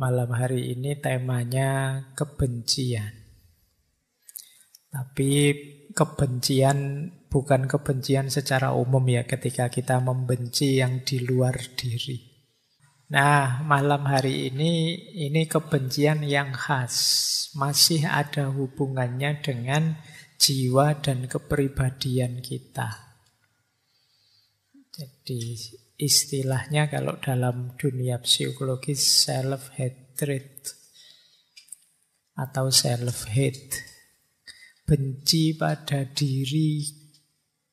Malam hari ini temanya kebencian. Tapi kebencian bukan kebencian secara umum ya, ketika kita membenci yang di luar diri. Nah, malam hari ini kebencian yang khas. Masih ada hubungannya dengan jiwa dan kepribadian kita. Jadi istilahnya kalau dalam dunia psikologis self-hatred atau self-hate. Benci pada diri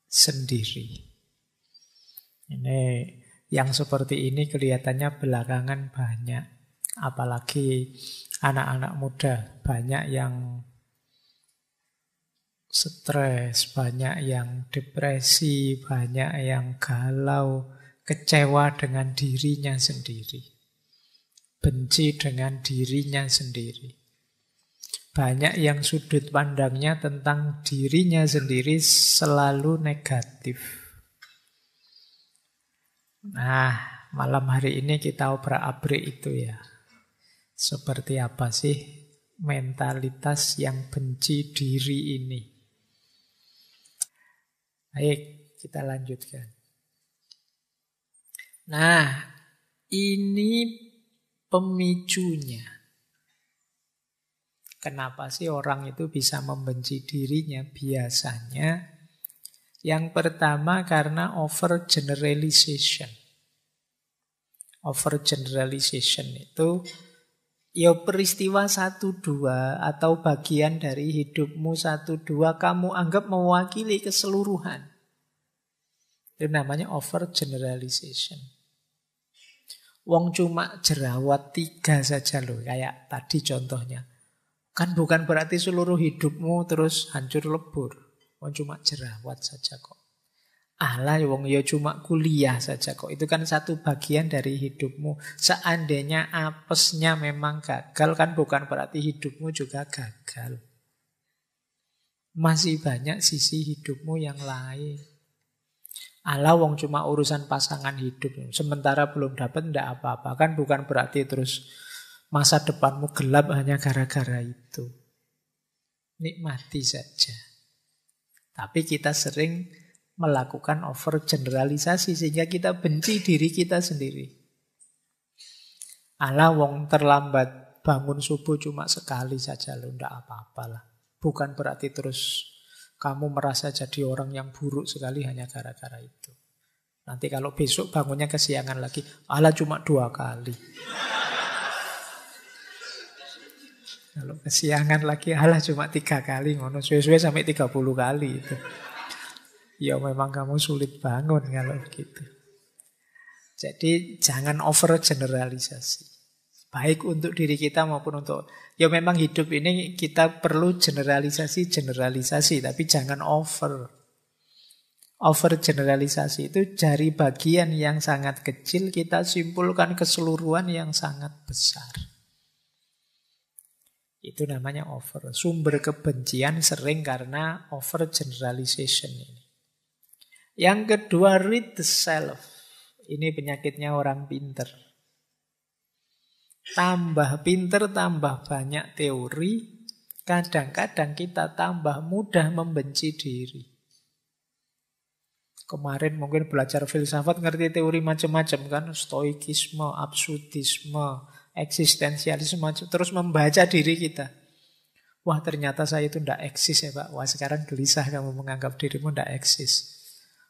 sendiri. Ini yang seperti ini kelihatannya belakangan banyak. Apalagi anak-anak muda. Banyak yang stres, banyak yang depresi, banyak yang galau, kecewa dengan dirinya sendiri. Benci dengan dirinya sendiri. Banyak yang sudut pandangnya tentang dirinya sendiri selalu negatif. Nah, malam hari ini kita obrak-abrik itu ya. Seperti apa sih mentalitas yang benci diri ini? Baik, kita lanjutkan. Nah, ini pemicunya. Kenapa sih orang itu bisa membenci dirinya? Biasanya yang pertama karena overgeneralization. Overgeneralization itu ya peristiwa 1-2 atau bagian dari hidupmu 1-2 kamu anggap mewakili keseluruhan. Itu namanya overgeneralization. Wong cuma jerawat 3 saja loh, kayak tadi contohnya. Kan bukan berarti seluruh hidupmu terus hancur lebur. Wong cuma jerawat saja kok. Alah wong ya cuma kuliah saja kok. Itu kan satu bagian dari hidupmu. Seandainya apesnya memang gagal kan bukan berarti hidupmu juga gagal. Masih banyak sisi hidupmu yang lain. Alah wong cuma urusan pasangan hidup. Sementara belum dapat ndak apa-apa. Kan bukan berarti terus masa depanmu gelap hanya gara-gara itu. Nikmati saja. Tapi kita sering melakukan overgeneralisasi sehingga kita benci diri kita sendiri. Alah wong terlambat bangun subuh cuma sekali saja loh, ndak apa-apalah. Bukan berarti terus kamu merasa jadi orang yang buruk sekali hanya gara-gara itu. Nanti kalau besok bangunnya kesiangan lagi, alah cuma 2 kali. Kalau kesiangan lagi, alah cuma 3 kali. Ngono suwe-suwe sampai 30 kali itu. Ya memang kamu sulit bangun kalau begitu. Jadi jangan overgeneralisasi. Baik untuk diri kita maupun untuk... Ya memang hidup ini kita perlu generalisasi. Tapi jangan over. Overgeneralisasi itu dari bagian yang sangat kecil kita simpulkan keseluruhan yang sangat besar. Itu namanya over. Sumber kebencian sering karena overgeneralization ini. Yang kedua, read the self. Ini penyakitnya orang pinter. Tambah pinter, tambah banyak teori. Kadang-kadang kita tambah mudah membenci diri. Kemarin mungkin belajar filsafat ngerti teori macam-macam kan. Stoikisme, absurdisme, eksistensialisme, terus membaca diri kita. Wah ternyata saya itu tidak eksis ya Pak. Wah sekarang gelisah kamu menganggap dirimu tidak eksis.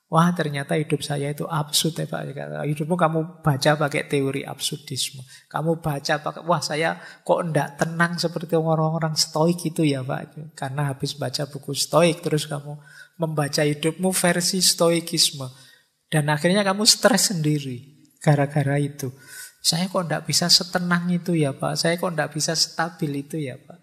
Wah ternyata hidup saya itu absurd ya Pak. Hidupmu kamu baca pakai teori absurdisme. Kamu baca pakai, wah saya kok tidak tenang seperti orang-orang stoik itu ya Pak. Karena habis baca buku stoik terus kamu membaca hidupmu versi stoikisme. Dan akhirnya kamu stres sendiri gara-gara itu. Saya kok tidak bisa setenang itu ya Pak. Saya kok tidak bisa stabil itu ya Pak.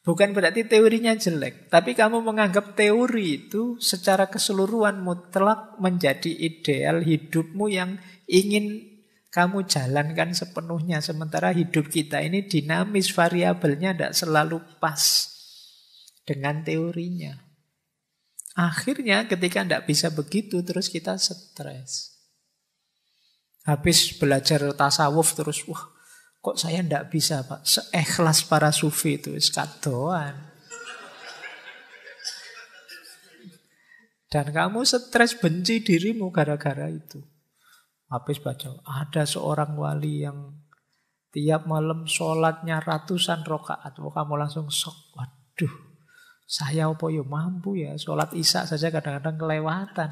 Bukan berarti teorinya jelek. Tapi kamu menganggap teori itu secara keseluruhan mutlak menjadi ideal hidupmu yang ingin kamu jalankan sepenuhnya. Sementara hidup kita ini dinamis, variabelnya tidak selalu pas dengan teorinya. Akhirnya ketika tidak bisa begitu terus kita stres. Habis belajar tasawuf terus, wah Kok saya ndak bisa, Pak? Seikhlas para sufi itu, kadoan. Dan kamu stres, benci dirimu gara-gara itu. Habis baca, ada seorang wali yang tiap malam sholatnya ratusan rakaat. Kamu langsung shock. Waduh, saya apa ya mampu ya. Sholat isya saja kadang-kadang kelewatan.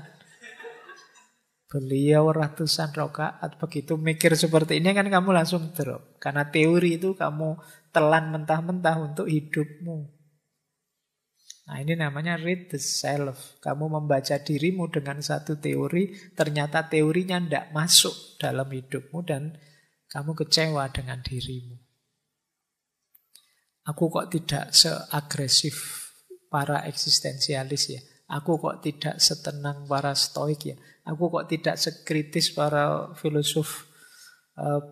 Beliau ratusan rakaat. Begitu mikir seperti ini kan kamu langsung drop. Karena teori itu kamu telan mentah-mentah untuk hidupmu. Nah ini namanya read the self. Kamu membaca dirimu dengan satu teori, ternyata teorinya tidak masuk dalam hidupmu dan kamu kecewa dengan dirimu. Aku kok tidak seagresif para eksistensialis ya. Aku kok tidak setenang para stoik ya. Aku kok tidak sekritis para filosof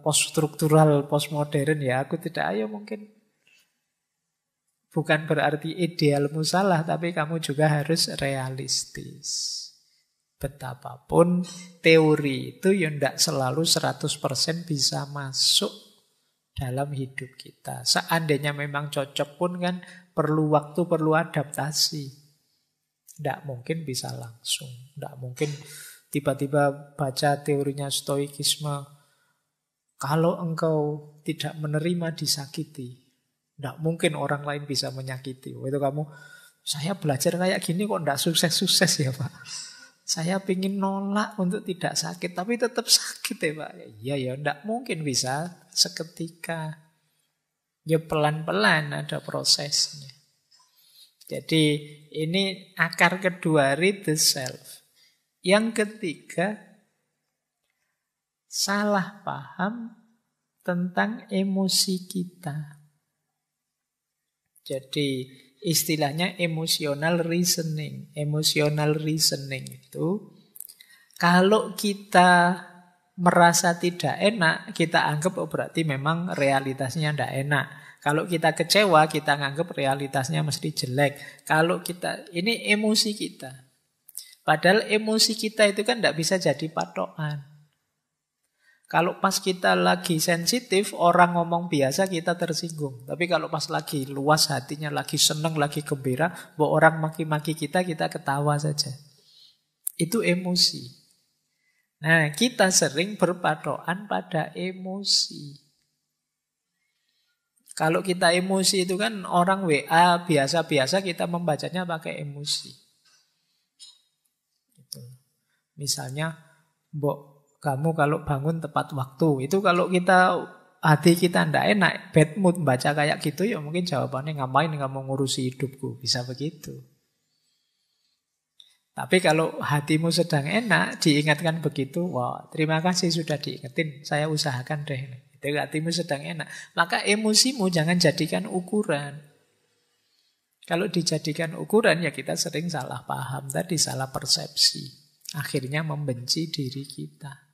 poststruktural, postmodern ya. Aku tidak, ayo mungkin. Bukan berarti idealmu salah, tapi kamu juga harus realistis. Betapapun teori itu ya tidak selalu 100% bisa masuk dalam hidup kita. Seandainya memang cocok pun kan perlu waktu, perlu adaptasi. Tidak mungkin bisa langsung. Tidak mungkin tiba-tiba baca teorinya stoikisme. Kalau engkau tidak menerima disakiti, tidak mungkin orang lain bisa menyakiti. Itu kamu, saya belajar kayak gini kok tidak sukses-sukses ya Pak. Saya pingin nolak untuk tidak sakit, tapi tetap sakit ya Pak. Iya ya, tidak mungkin bisa seketika. Ya pelan-pelan ada prosesnya. Jadi ini akar kedua, read the self. Yang ketiga, salah paham tentang emosi kita. Jadi istilahnya emotional reasoning. Emotional reasoning itu kalau kita merasa tidak enak, kita anggap oh berarti memang realitasnya tidak enak. Kalau kita kecewa, kita anggap realitasnya mesti jelek. Kalau kita, ini emosi kita. Padahal emosi kita itu kan tidak bisa jadi patokan. Kalau pas kita lagi sensitif, orang ngomong biasa kita tersinggung. Tapi kalau pas lagi luas hatinya, lagi seneng, lagi gembira, bahwa orang maki-maki kita ketawa saja. Itu emosi. Nah, kita sering berpatokan pada emosi. Kalau kita emosi itu kan orang WA biasa-biasa kita membacanya pakai emosi. Gitu. Misalnya, Mbok, kamu kalau bangun tepat waktu, itu kalau kita hati kita ndak enak, bad mood baca kayak gitu, ya mungkin jawabannya ngapain kamu ngurusi hidupku, bisa begitu. Tapi kalau hatimu sedang enak, diingatkan begitu, wah terima kasih sudah diingetin, saya usahakan deh. Itu hatimu sedang enak, maka emosimu jangan jadikan ukuran. Kalau dijadikan ukuran ya kita sering salah paham tadi, salah persepsi, akhirnya membenci diri kita.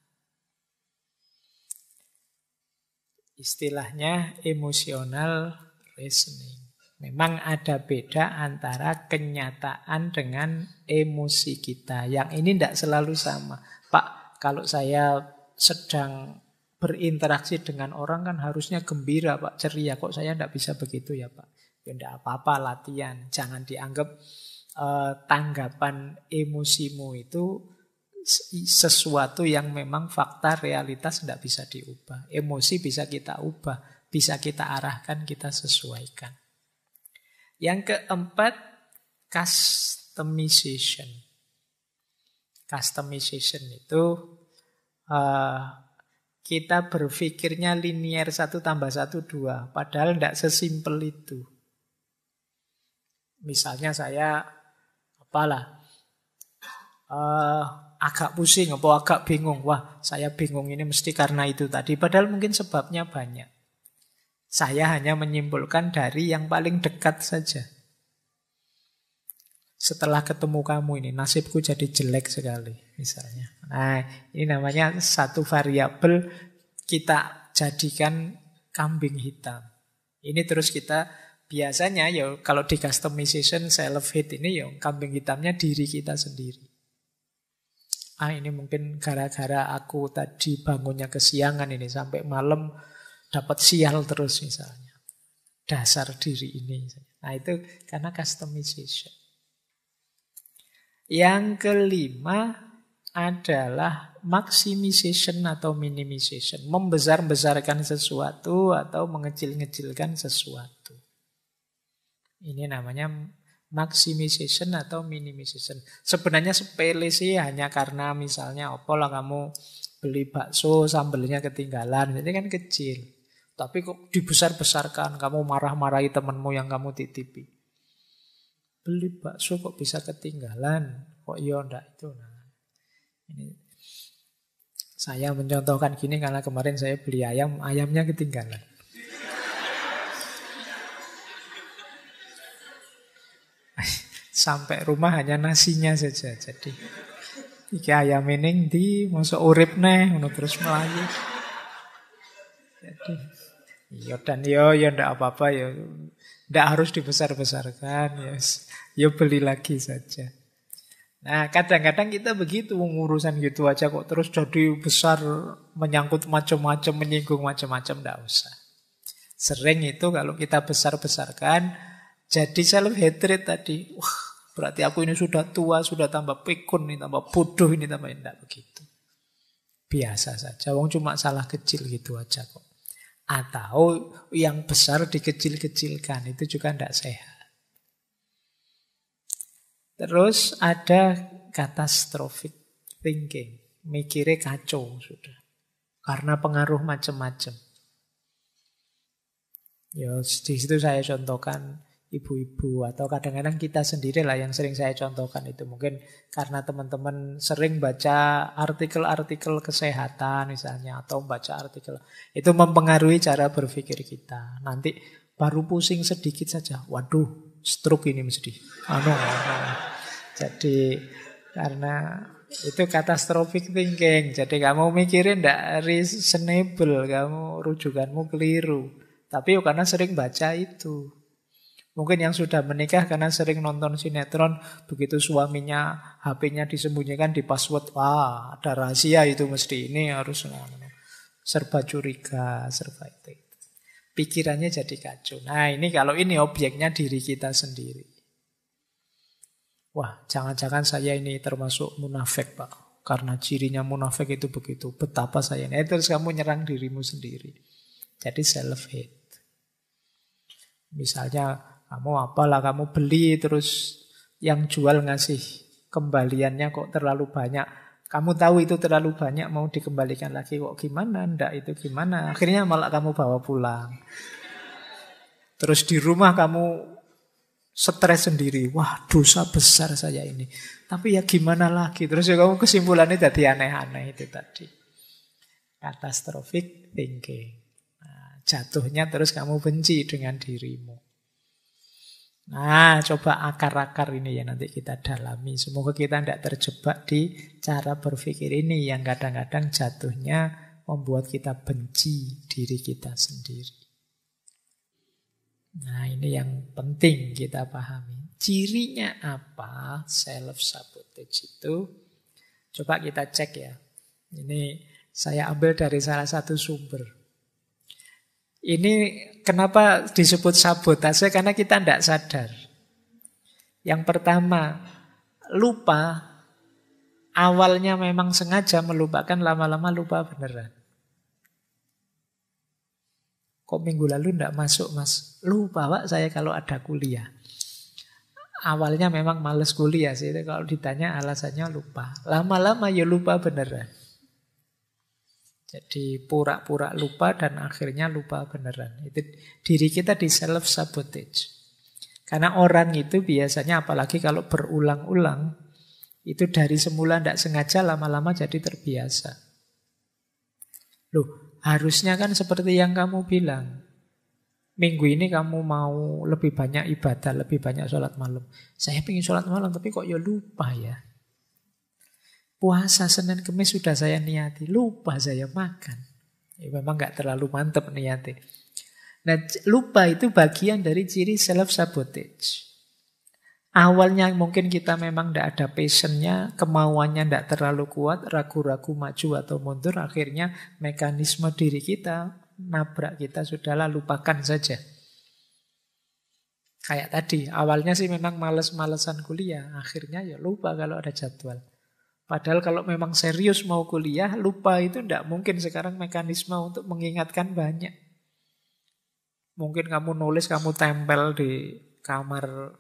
Istilahnya emotional reasoning. Memang ada beda antara kenyataan dengan emosi kita. Yang ini tidak selalu sama. Pak, kalau saya sedang berinteraksi dengan orang kan harusnya gembira, Pak, ceria. Kok saya tidak bisa begitu ya, Pak? Ya tidak apa-apa, latihan. Jangan dianggap tanggapan emosimu itu sesuatu yang memang fakta realitas tidak bisa diubah. Emosi bisa kita ubah, bisa kita arahkan, kita sesuaikan. Yang keempat, customization. Customization itu kita berpikirnya linear 1 tambah 1 2, padahal tidak sesimpel itu. Misalnya saya agak pusing atau agak bingung. Wah, saya bingung ini mesti karena itu tadi. Padahal mungkin sebabnya banyak. Saya hanya menyimpulkan dari yang paling dekat saja. Setelah ketemu kamu ini, nasibku jadi jelek sekali, misalnya. Nah, ini namanya satu variabel kita jadikan kambing hitam. Ini terus kita biasanya ya kalau di customization self-hate ini ya kambing hitamnya diri kita sendiri. Ini mungkin gara-gara aku tadi bangunnya kesiangan ini sampai malam dapat sial terus misalnya. Dasar diri ini. Nah itu karena customization. Yang kelima adalah maximization atau minimization. Membesar-besarkan sesuatu atau mengecil-ngecilkan sesuatu. Ini namanya maximization atau minimization. Sebenarnya sepele sih, hanya karena misalnya apalah kamu beli bakso sambelnya ketinggalan. Jadi kan kecil. Tapi kok dibesar-besarkan, kamu marah-marahi temanmu yang kamu titipi. Beli bakso kok bisa ketinggalan, kok iya ndak itu. Nah, ini saya mencontohkan gini karena kemarin saya beli ayam, ayamnya ketinggalan. Sampai rumah hanya nasinya saja. Jadi iki ayam ini di masuk urip neh, terus melayu. Jadi iya dan ya ndak apa-apa ya. Ndak harus dibesar-besarkan ya. Ya beli lagi saja. Nah kadang-kadang kita begitu urusan gitu aja kok terus jadi besar, menyangkut macam-macam, menyinggung macam-macam, ndak usah. Sering itu kalau kita besar-besarkan jadi self-hatred tadi. Wah berarti aku ini sudah tua, sudah tambah pikun, ini tambah bodoh, ini tambah ndak begitu. Biasa saja, wong cuma salah kecil gitu aja kok. Atau yang besar dikecil-kecilkan, itu juga tidak sehat. Terus ada catastrophic thinking, mikirnya kacau sudah. Karena pengaruh macam-macam. Ya, di situ saya contohkan ibu-ibu atau kadang-kadang kita sendiri lah yang sering saya contohkan itu. Mungkin karena teman-teman sering baca artikel-artikel kesehatan misalnya atau baca artikel. Itu mempengaruhi cara berpikir kita. Nanti baru pusing sedikit saja. Waduh, stroke ini mesti. Jadi karena itu catastrophic thinking. Jadi kamu mikirin tidak reasonable. Kamu rujukanmu keliru. Tapi karena sering baca itu. Mungkin yang sudah menikah karena sering nonton sinetron, begitu suaminya HP-nya disembunyikan di password, wah ada rahasia itu mesti ini harus serba curiga, serba itu. Pikirannya jadi kacau. Nah ini kalau ini objeknya diri kita sendiri. Wah jangan-jangan saya ini termasuk munafik Pak. Karena cirinya munafik itu begitu. Betapa saya ini. Terus kamu nyerang dirimu sendiri. Jadi self-hate. Misalnya kamu beli terus yang jual ngasih kembaliannya kok terlalu banyak. Kamu tahu itu terlalu banyak mau dikembalikan lagi kok gimana? Ndak itu gimana? Akhirnya malah kamu bawa pulang. Terus di rumah kamu stres sendiri. Wah dosa besar saya ini. Tapi ya gimana lagi? Terus ya kamu kesimpulannya jadi aneh-aneh itu tadi. Catastrophic thinking. Nah, jatuhnya terus kamu benci dengan dirimu. Nah, coba akar-akar ini ya nanti kita dalami. Semoga kita tidak terjebak di cara berpikir ini yang kadang-kadang jatuhnya membuat kita benci diri kita sendiri. Nah, ini yang penting kita pahami. Cirinya apa self-sabotage itu? Coba kita cek ya. Ini saya ambil dari salah satu sumber. Ini kenapa disebut sabotase? Karena kita tidak sadar. Yang pertama, lupa. Awalnya memang sengaja melupakan, lama-lama lupa beneran. Kok minggu lalu tidak masuk mas? Lupa Pak saya kalau ada kuliah. Awalnya memang males kuliah sih. Kalau ditanya alasannya lupa. Lama-lama ya lupa beneran. Jadi pura-pura lupa dan akhirnya lupa beneran. Itu diri kita di self-sabotage. Karena orang itu biasanya apalagi kalau berulang-ulang, itu dari semula tidak sengaja lama-lama jadi terbiasa. Loh, harusnya kan seperti yang kamu bilang. Minggu ini kamu mau lebih banyak ibadah, lebih banyak sholat malam. Saya pengen sholat malam tapi kok ya lupa ya. Puasa Senin Kemis sudah saya niati, lupa saya makan. Ya, memang gak terlalu mantap niati. Nah, lupa itu bagian dari ciri self-sabotage. Awalnya mungkin kita memang tidak ada passionnya, kemauannya tidak terlalu kuat, ragu-ragu maju atau mundur, akhirnya mekanisme diri kita nabrak kita, sudahlah lupakan saja. Kayak tadi, awalnya sih memang males-malesan kuliah, akhirnya ya lupa kalau ada jadwal. Padahal kalau memang serius mau kuliah, lupa itu tidak mungkin. Sekarang mekanisme untuk mengingatkan banyak. Mungkin kamu nulis, kamu tempel di kamar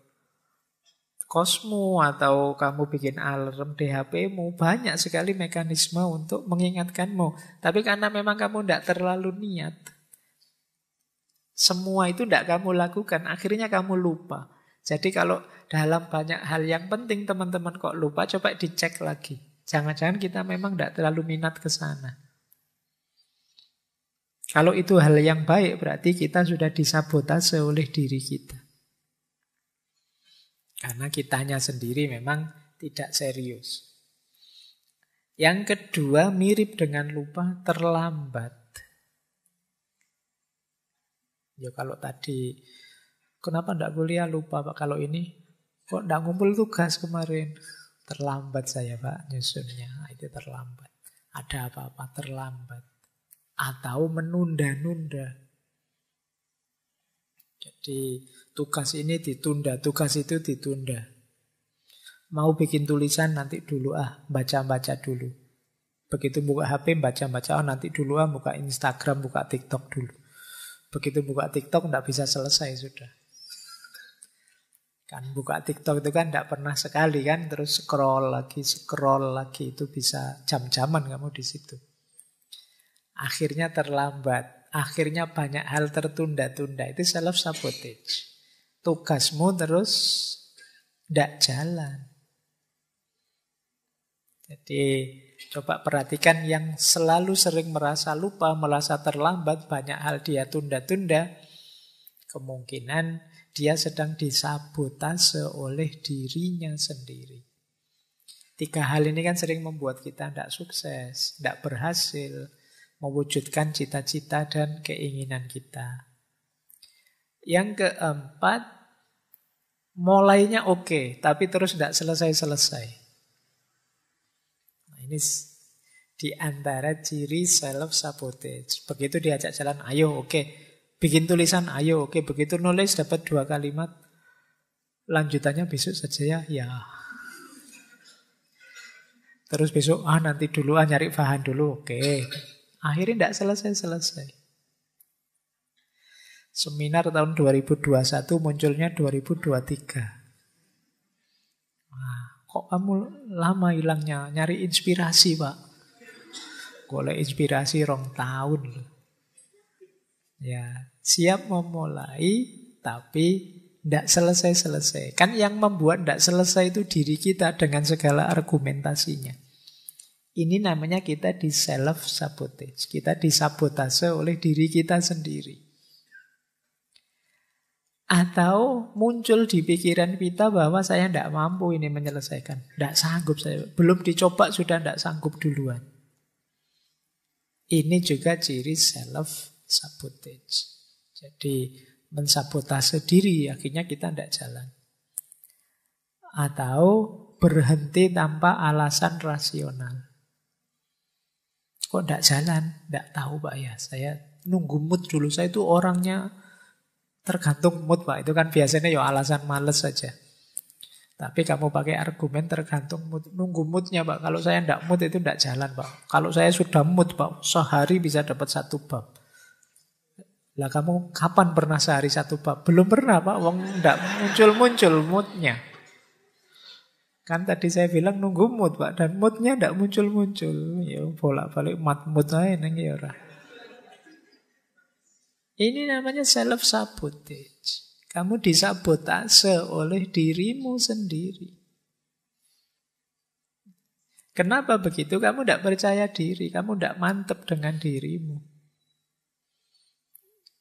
kosmu, atau kamu bikin alarm di HP-mu. Banyak sekali mekanisme untuk mengingatkanmu. Tapi karena memang kamu tidak terlalu niat, semua itu tidak kamu lakukan, akhirnya kamu lupa. Jadi kalau dalam banyak hal yang penting teman-teman kok lupa, coba dicek lagi. Jangan-jangan kita memang tidak terlalu minat ke sana. Kalau itu hal yang baik, berarti kita sudah disabotase oleh diri kita. Karena kitanya sendiri memang tidak serius. Yang kedua, mirip dengan lupa, terlambat. Ya kalau tadi, kenapa tidak kuliah, lupa Pak. Kalau ini, kok tidak ngumpul tugas kemarin. Terlambat saya Pak nyusunnya, itu terlambat. Ada apa-apa terlambat. Atau menunda-nunda. Jadi tugas ini ditunda, tugas itu ditunda. Mau bikin tulisan nanti dulu, baca-baca dulu. Begitu buka HP, baca-baca, nanti dulu, buka Instagram, buka TikTok dulu. Begitu buka TikTok tidak bisa selesai sudah. Kan buka TikTok itu kan tidak pernah sekali kan, terus scroll lagi, itu bisa jam-jaman kamu di situ. Akhirnya terlambat, akhirnya banyak hal tertunda-tunda, itu self sabotage. Tugasmu terus tidak jalan. Jadi coba perhatikan yang selalu sering merasa lupa, merasa terlambat, banyak hal dia tunda-tunda. Kemungkinan dia sedang disabotase oleh dirinya sendiri. 3 hal ini kan sering membuat kita tidak sukses, tidak berhasil mewujudkan cita-cita dan keinginan kita. Yang keempat, mulainya oke, tapi terus tidak selesai-selesai. Ini di antara ciri self-sabotage. Begitu diajak jalan, ayo oke. Bikin tulisan, ayo oke. Begitu nulis dapat 2 kalimat, lanjutannya besok saja ya. Terus besok, nanti dulu, nyari bahan dulu, oke. Akhirnya tidak selesai-selesai. Seminar tahun 2021 munculnya 2023. Kok kamu lama hilangnya? Nyari inspirasi, Pak. Golek inspirasi 2 tahun loh. Ya, siap memulai, tapi tidak selesai-selesai. Kan yang membuat tidak selesai itu diri kita dengan segala argumentasinya. Ini namanya kita di self-sabotage. Kita disabotase oleh diri kita sendiri. Atau muncul di pikiran kita bahwa saya tidak mampu ini menyelesaikan. Tidak sanggup saya. Belum dicoba sudah tidak sanggup duluan. Ini juga ciri self-sabotage. Jadi mensabotase diri, akhirnya kita tidak jalan. Atau berhenti tanpa alasan rasional. Kok tidak jalan? Tidak tahu Pak ya. Saya nunggu mood dulu. Saya itu orangnya tergantung mood Pak. Itu kan biasanya ya alasan males saja. Tapi kamu pakai argumen tergantung mood. Nunggu moodnya Pak. Kalau saya tidak mood itu tidak jalan Pak. Kalau saya sudah mood Pak, sehari bisa dapat 1 bab. Lah kamu kapan pernah sehari 1 bab? Belum pernah Pak. Wong tidak muncul-muncul moodnya. Kan tadi saya bilang nunggu mood Pak. Dan moodnya tidak muncul-muncul. Ya bolak-balik mood aja neng ya ora. Ini namanya self-sabotage. Kamu disabotase oleh dirimu sendiri. Kenapa begitu? Kamu tidak percaya diri. Kamu tidak mantap dengan dirimu.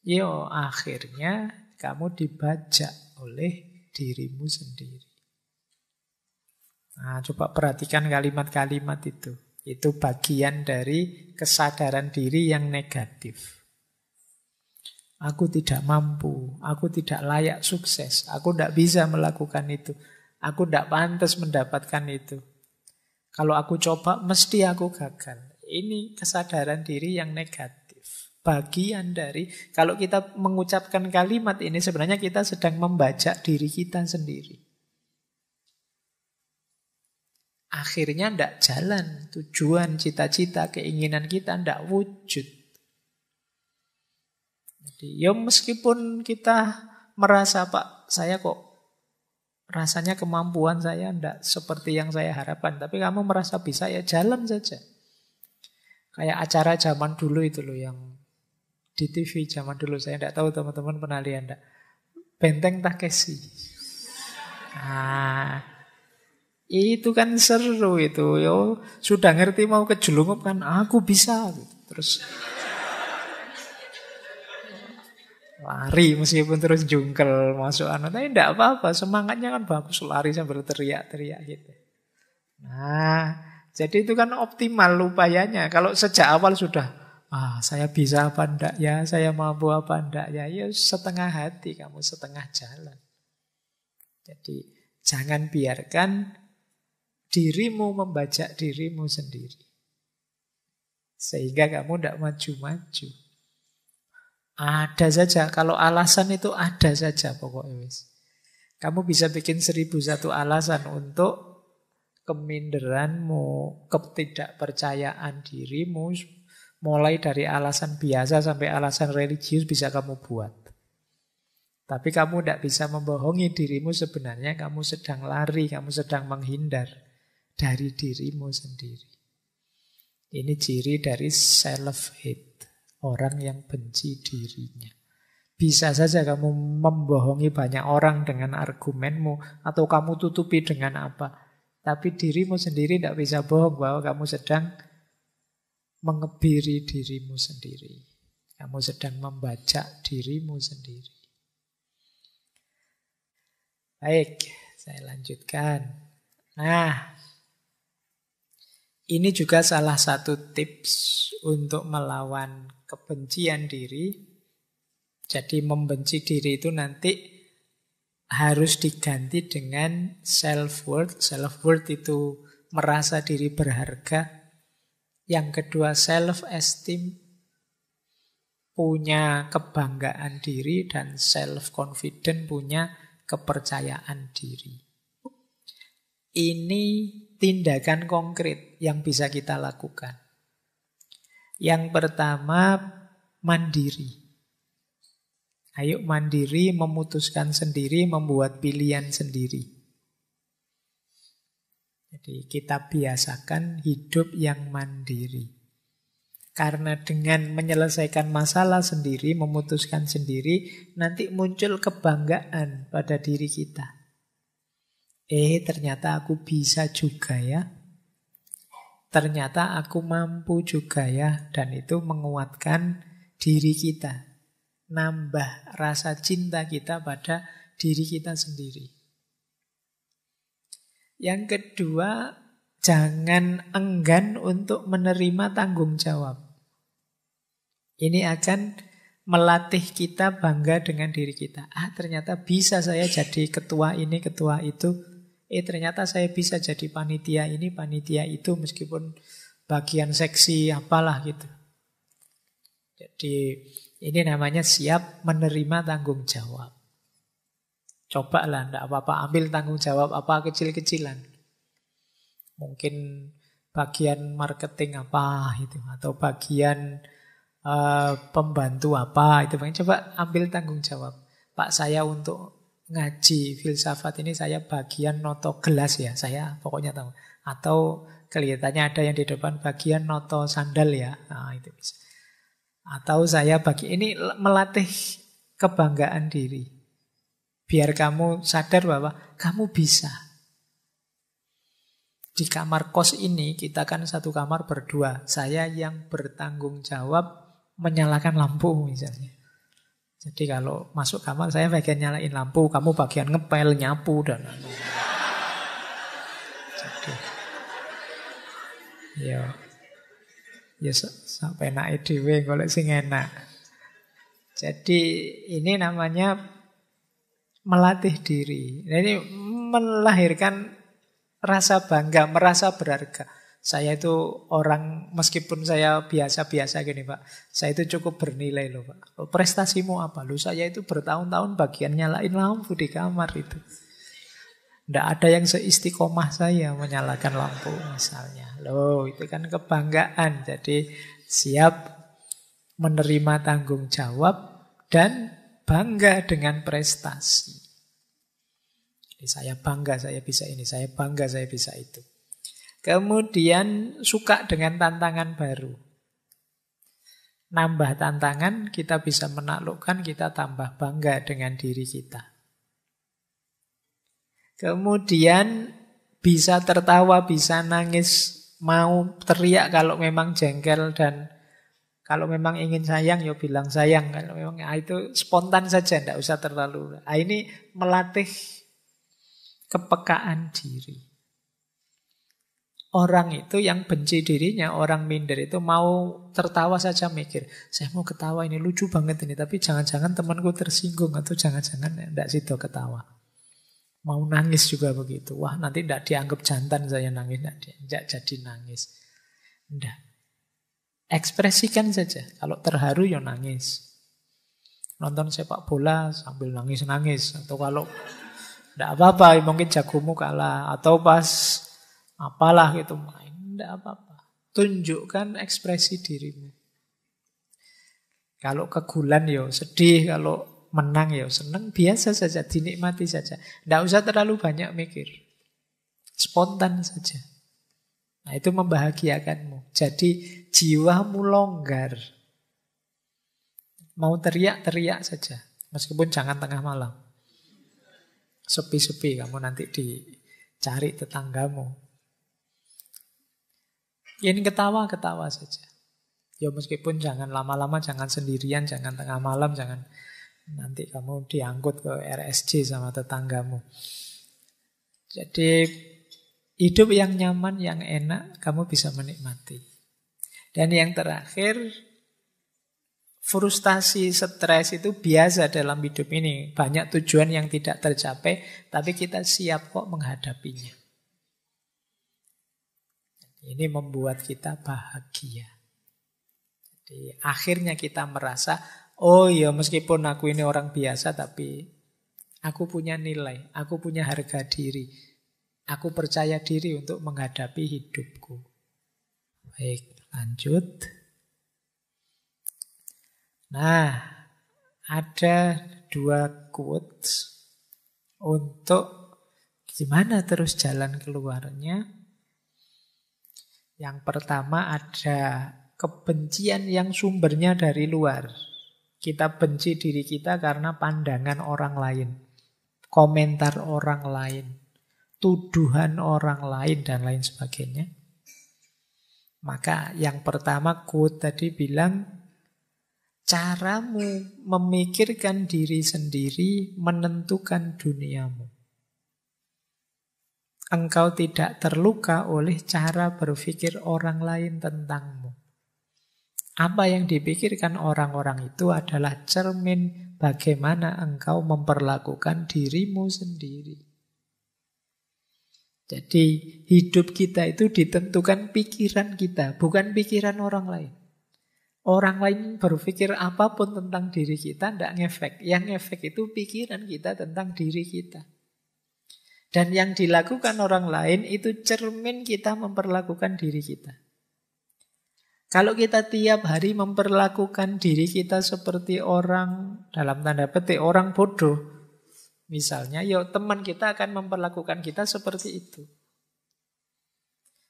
Yo, akhirnya kamu dibajak oleh dirimu sendiri. Nah, coba perhatikan kalimat-kalimat itu. Itu bagian dari kesadaran diri yang negatif. Aku tidak mampu, aku tidak layak sukses, aku tidak bisa melakukan itu, aku tidak pantas mendapatkan itu. Kalau aku coba, mesti aku gagal. Ini kesadaran diri yang negatif. Bagian dari, kalau kita mengucapkan kalimat ini sebenarnya kita sedang membajak diri kita sendiri. Akhirnya tidak jalan, tujuan, cita-cita, keinginan kita tidak wujud. Jadi ya meskipun kita merasa, Pak, saya kok rasanya kemampuan saya tidak seperti yang saya harapkan, tapi kamu merasa bisa, ya jalan saja. Kayak acara zaman dulu itu loh, yang di TV zaman dulu, saya tidak tahu teman-teman pernah lihat enggak? Benteng Takeshi. Nah, itu kan seru itu. Yo, sudah ngerti mau kejelungup kan, aku bisa. Terus lari meskipun terus jungkel masuk anak. Tapi tidak apa-apa, semangatnya kan bagus, lari sambil teriak-teriak gitu. Nah, jadi itu kan optimal upayanya. Kalau sejak awal sudah, saya bisa apa enggak ya, saya mampu apa enggak ya, ya setengah hati kamu, setengah jalan. Jadi jangan biarkan dirimu membajak dirimu sendiri, sehingga kamu tidak maju-maju. Ada saja, kalau alasan itu ada saja pokoknya wis. Kamu bisa bikin 1001 alasan untuk keminderanmu, ketidakpercayaan dirimu. Mulai dari alasan biasa sampai alasan religius bisa kamu buat. Tapi kamu tidak bisa membohongi dirimu, sebenarnya kamu sedang lari, kamu sedang menghindar dari dirimu sendiri. Ini ciri dari self-hate, orang yang benci dirinya. Bisa saja kamu membohongi banyak orang dengan argumenmu, atau kamu tutupi dengan apa. Tapi dirimu sendiri tidak bisa bohong bahwa kamu sedang mengebiri dirimu sendiri. Kamu sedang membajak dirimu sendiri. Baik, saya lanjutkan. Nah, ini juga salah satu tips untuk melawan kebencian diri. Jadi membenci diri itu nanti harus diganti dengan self-worth. Self-worth itu merasa diri berharga. Yang kedua self-esteem, punya kebanggaan diri, dan self-confident, punya kepercayaan diri. Ini tindakan konkret yang bisa kita lakukan. Yang pertama, mandiri. Ayo mandiri, memutuskan sendiri, membuat pilihan sendiri. Jadi kita biasakan hidup yang mandiri. Karena dengan menyelesaikan masalah sendiri, memutuskan sendiri, nanti muncul kebanggaan pada diri kita. Ternyata aku bisa juga ya. Ternyata aku mampu juga ya. Dan itu menguatkan diri kita. Nambah rasa cinta kita pada diri kita sendiri. Yang kedua, jangan enggan untuk menerima tanggung jawab. Ini akan melatih kita bangga dengan diri kita. Ternyata bisa saya jadi ketua ini, ketua itu. Ternyata saya bisa jadi panitia ini, panitia itu, meskipun bagian seksi apalah gitu. Jadi ini namanya siap menerima tanggung jawab. Cobalah, tidak apa-apa, ambil tanggung jawab apa kecil-kecilan. Mungkin bagian marketing apa itu, atau bagian pembantu apa itu. Coba ambil tanggung jawab. Pak, saya untuk ngaji filsafat ini saya bagian noto gelas ya, saya pokoknya tahu. Atau kelihatannya ada yang di depan bagian noto sandal ya, itu bisa. Atau saya ini melatih kebanggaan diri. Biar kamu sadar bahwa kamu bisa. Di kamar kos ini, kita kan satu kamar berdua. Saya yang bertanggung jawab menyalakan lampu misalnya. Jadi kalau masuk kamar, saya bagian nyalain lampu, kamu bagian ngepel, nyapu, dan jadi ya sampai naik dhewe golek sing enak. Jadi ini namanya melatih diri. Ini melahirkan rasa bangga, merasa berharga. Saya itu orang, meskipun saya biasa-biasa gini Pak, saya itu cukup bernilai loh Pak. Prestasimu apa? Loh saya itu bertahun-tahun bagian nyalain lampu di kamar itu. Tidak ada yang seistiqomah saya menyalakan lampu misalnya. Loh itu kan kebanggaan. Jadi siap menerima tanggung jawab dan bangga dengan prestasi. Jadi saya bangga saya bisa ini, saya bangga saya bisa itu. Kemudian suka dengan tantangan baru. Nambah tantangan, kita bisa menaklukkan, kita tambah bangga dengan diri kita. Kemudian bisa tertawa, bisa nangis, mau teriak kalau memang jengkel, dan kalau memang ingin sayang, ya bilang sayang. Kalau memang itu spontan saja, tidak usah terlalu. Ini melatih kepekaan diri. Orang itu yang benci dirinya, orang minder itu mau tertawa saja mikir, saya mau ketawa ini lucu banget ini, tapi jangan-jangan temanku tersinggung, atau jangan-jangan tidak situ ketawa. Mau nangis juga begitu. Wah nanti tidak dianggap jantan saya nangis, tidak jadi nangis. Tidak. Ekspresikan saja. Kalau terharu ya nangis. Nonton sepak bola sambil nangis-nangis. Atau kalau tidak apa-apa, mungkin jagomu kalah. Atau pas apalah gitu main, tidak apa-apa. Tunjukkan ekspresi dirimu. Kalau kegulan ya sedih, kalau menang ya senang, biasa saja, dinikmati saja. Tidak usah terlalu banyak mikir. Spontan saja. Nah itu membahagiakanmu. Jadi jiwamu longgar. Mau teriak-teriak saja. Meskipun jangan tengah malam. Sepi-sepi kamu nanti dicari tetanggamu. Ini ketawa-ketawa saja. Ya meskipun jangan lama-lama, jangan sendirian, jangan tengah malam, jangan nanti kamu diangkut ke RSJ sama tetanggamu. Jadi hidup yang nyaman, yang enak, kamu bisa menikmati. Dan yang terakhir, frustasi, stres itu biasa dalam hidup ini. Banyak tujuan yang tidak tercapai, tapi kita siap kok menghadapinya. Ini membuat kita bahagia. Jadi akhirnya kita merasa, oh ya meskipun aku ini orang biasa, tapi aku punya nilai, aku punya harga diri. Aku percaya diri untuk menghadapi hidupku. Baik, lanjut. Nah, ada 2 quotes untuk gimana terus jalan keluarnya. Yang pertama ada kebencian yang sumbernya dari luar. Kita benci diri kita karena pandangan orang lain, komentar orang lain, tuduhan orang lain, dan lain sebagainya. Maka yang pertama quote tadi bilang, caramu memikirkan diri sendiri menentukan duniamu. Engkau tidak terluka oleh cara berpikir orang lain tentangmu. Apa yang dipikirkan orang-orang itu adalah cermin bagaimana engkau memperlakukan dirimu sendiri. Jadi hidup kita itu ditentukan pikiran kita, bukan pikiran orang lain. Orang lain berpikir apapun tentang diri kita, tidak ngefek. Yang ngefek itu pikiran kita tentang diri kita. Dan yang dilakukan orang lain itu cermin kita memperlakukan diri kita. Kalau kita tiap hari memperlakukan diri kita seperti orang, dalam tanda petik, orang bodoh, misalnya, ya teman kita akan memperlakukan kita seperti itu.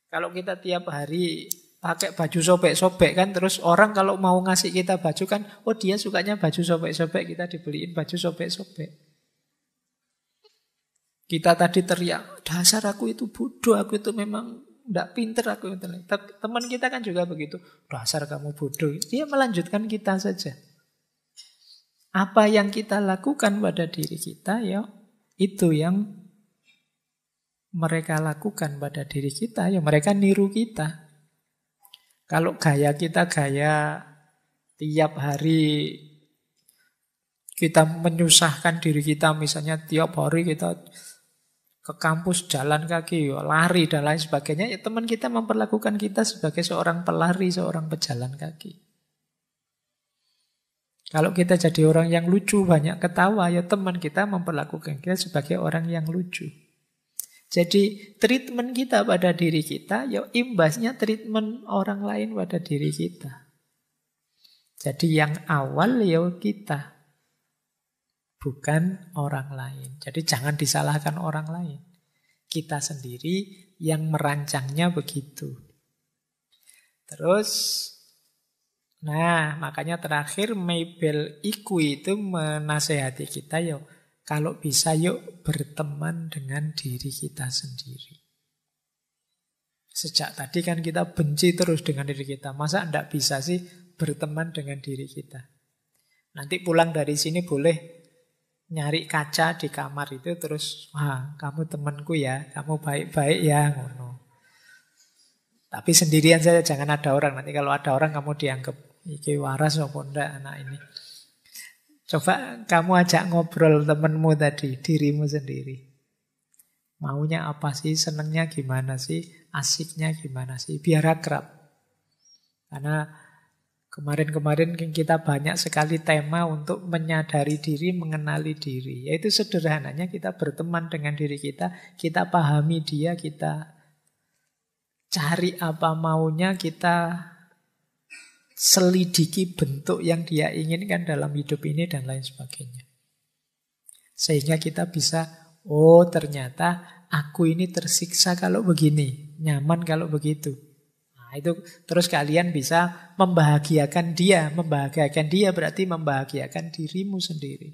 Kalau kita tiap hari pakai baju sobek-sobek kan, terus orang kalau mau ngasih kita baju kan, oh dia sukanya baju sobek-sobek, kita dibeliin baju sobek-sobek. Kita tadi teriak, dasar aku itu bodoh, aku itu memang tidak pinter, aku itu. Teman kita kan juga begitu, dasar kamu bodoh. Dia melanjutkan kita saja. Apa yang kita lakukan pada diri kita, ya itu yang mereka lakukan pada diri kita, ya mereka niru kita. Kalau gaya kita gaya tiap hari kita menyusahkan diri kita, misalnya tiap hari kita ke kampus jalan kaki, lari dan lain sebagainya, ya teman kita memperlakukan kita sebagai seorang pelari, seorang pejalan kaki. Kalau kita jadi orang yang lucu, banyak ketawa, ya teman kita memperlakukan kita sebagai orang yang lucu. Jadi treatment kita pada diri kita, ya imbasnya treatment orang lain pada diri kita. Jadi yang awal ya kita, bukan orang lain. Jadi jangan disalahkan orang lain. Kita sendiri yang merancangnya begitu. Terus, nah makanya terakhir Mabel Iku itu menasehati kita, yuk kalau bisa yuk berteman dengan diri kita sendiri. Sejak tadi kan kita benci terus dengan diri kita. Masa enggak bisa sih berteman dengan diri kita? Nanti pulang dari sini boleh nyari kaca di kamar itu terus, wah kamu temanku ya, kamu baik-baik ya, ngono. Tapi sendirian saja, jangan ada orang. Nanti kalau ada orang kamu dianggap iki waras apa ndak anak ini. Coba kamu ajak ngobrol temenmu tadi, dirimu sendiri. Maunya apa sih, senengnya gimana sih, asiknya gimana sih, biar akrab. Karena kemarin-kemarin kita banyak sekali tema untuk menyadari diri, mengenali diri. Yaitu sederhananya kita berteman dengan diri kita pahami dia, kita cari apa maunya, kita selidiki bentuk yang dia inginkan dalam hidup ini dan lain sebagainya. Sehingga kita bisa, oh ternyata aku ini tersiksa kalau begini, nyaman kalau begitu. Nah itu terus kalian bisa membahagiakan dia. Membahagiakan dia berarti membahagiakan dirimu sendiri.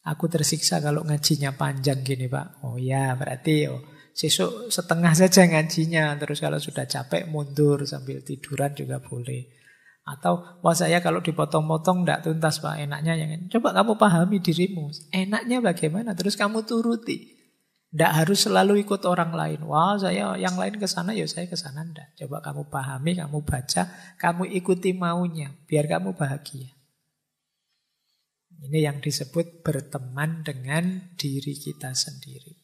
Aku tersiksa kalau ngajinya panjang gini Pak. Oh ya berarti sesuk setengah saja ngajinya. Terus kalau sudah capek mundur sambil tiduran juga boleh. Atau wah saya kalau dipotong-potong tidak tuntas Pak, enaknya yang ini. Coba kamu pahami dirimu, enaknya bagaimana, terus kamu turuti. Tidak harus selalu ikut orang lain. Wah saya yang lain ke sana, ya saya ke sana enggak. Coba kamu pahami, kamu baca, kamu ikuti maunya, biar kamu bahagia. Ini yang disebut berteman dengan diri kita sendiri.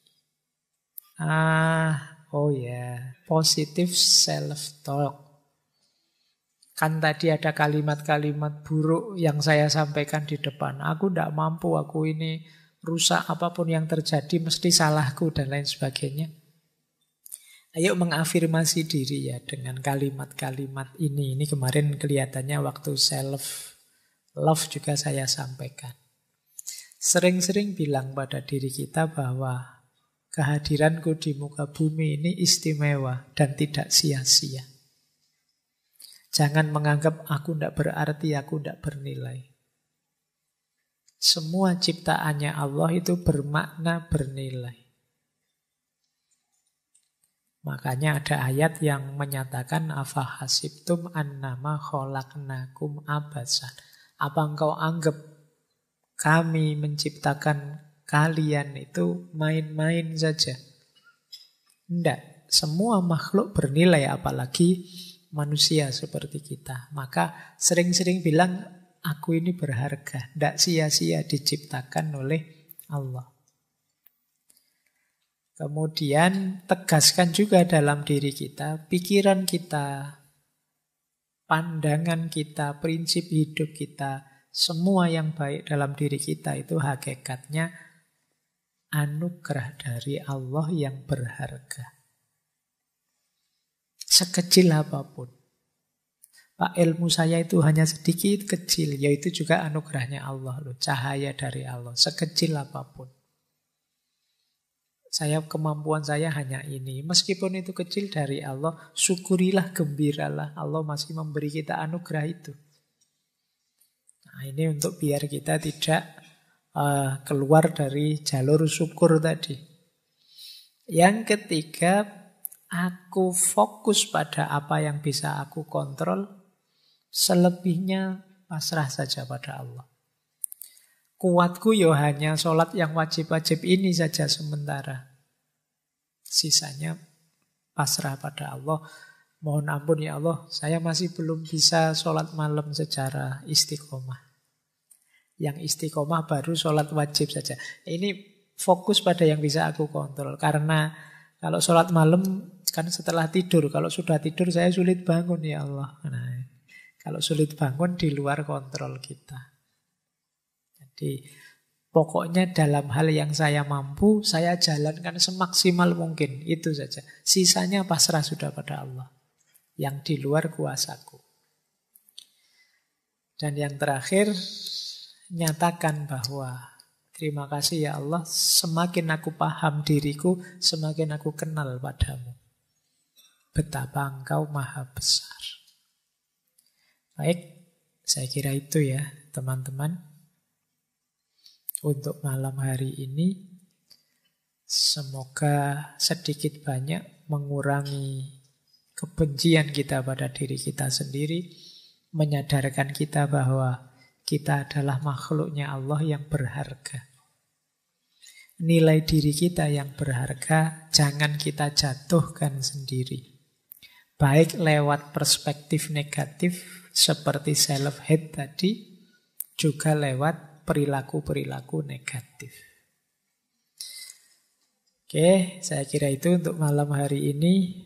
Oh ya, positive self-talk. Kan tadi ada kalimat-kalimat buruk yang saya sampaikan di depan. Aku tidak mampu, aku ini rusak, apapun yang terjadi mesti salahku dan lain sebagainya. Ayo mengafirmasi diri ya dengan kalimat-kalimat ini. Ini kemarin kelihatannya waktu self-love juga saya sampaikan. Sering-sering bilang pada diri kita bahwa kehadiranku di muka bumi ini istimewa dan tidak sia-sia. Jangan menganggap aku tidak berarti, aku tidak bernilai. Semua ciptaannya Allah itu bermakna bernilai. Makanya ada ayat yang menyatakan afahasibtum annama khalaqnakum abasan. Apa engkau anggap kami menciptakan kalian itu main-main saja? Tidak, semua makhluk bernilai apalagi manusia seperti kita. Maka sering-sering bilang, aku ini berharga. Tidak sia-sia diciptakan oleh Allah. Kemudian tegaskan juga dalam diri kita, pikiran kita, pandangan kita, prinsip hidup kita, semua yang baik dalam diri kita itu hakikatnya anugerah dari Allah yang berharga. Sekecil apapun. Pak, ilmu saya itu hanya sedikit kecil, yaitu juga anugerahnya Allah loh, cahaya dari Allah, sekecil apapun. Kemampuan saya hanya ini, meskipun itu kecil dari Allah, syukurilah, gembiralah, Allah masih memberi kita anugerah itu. Nah, ini untuk biar kita tidak keluar dari jalur syukur tadi. Yang ketiga, aku fokus pada apa yang bisa aku kontrol, selebihnya pasrah saja pada Allah. Kuatku yo hanya sholat yang wajib-wajib ini saja sementara. Sisanya pasrah pada Allah. Mohon ampun ya Allah, saya masih belum bisa sholat malam secara istiqomah. Yang istiqomah baru sholat wajib saja. Ini fokus pada yang bisa aku kontrol. Karena kalau sholat malam kan setelah tidur, kalau sudah tidur saya sulit bangun ya Allah. Nah, kalau sulit bangun di luar kontrol kita. Jadi pokoknya dalam hal yang saya mampu, saya jalankan semaksimal mungkin. Itu saja. Sisanya pasrah sudah pada Allah. Yang di luar kuasaku. Dan yang terakhir, nyatakan bahwa terima kasih ya Allah, semakin aku paham diriku, semakin aku kenal padamu. Betapa engkau maha besar. Baik, saya kira itu ya teman-teman. Untuk malam hari ini, semoga sedikit banyak mengurangi kebencian kita pada diri kita sendiri, menyadarkan kita bahwa kita adalah makhluknya Allah yang berharga. Nilai diri kita yang berharga jangan kita jatuhkan sendiri. Baik lewat perspektif negatif seperti self-hate tadi, juga lewat perilaku-perilaku negatif. Oke, saya kira itu untuk malam hari ini.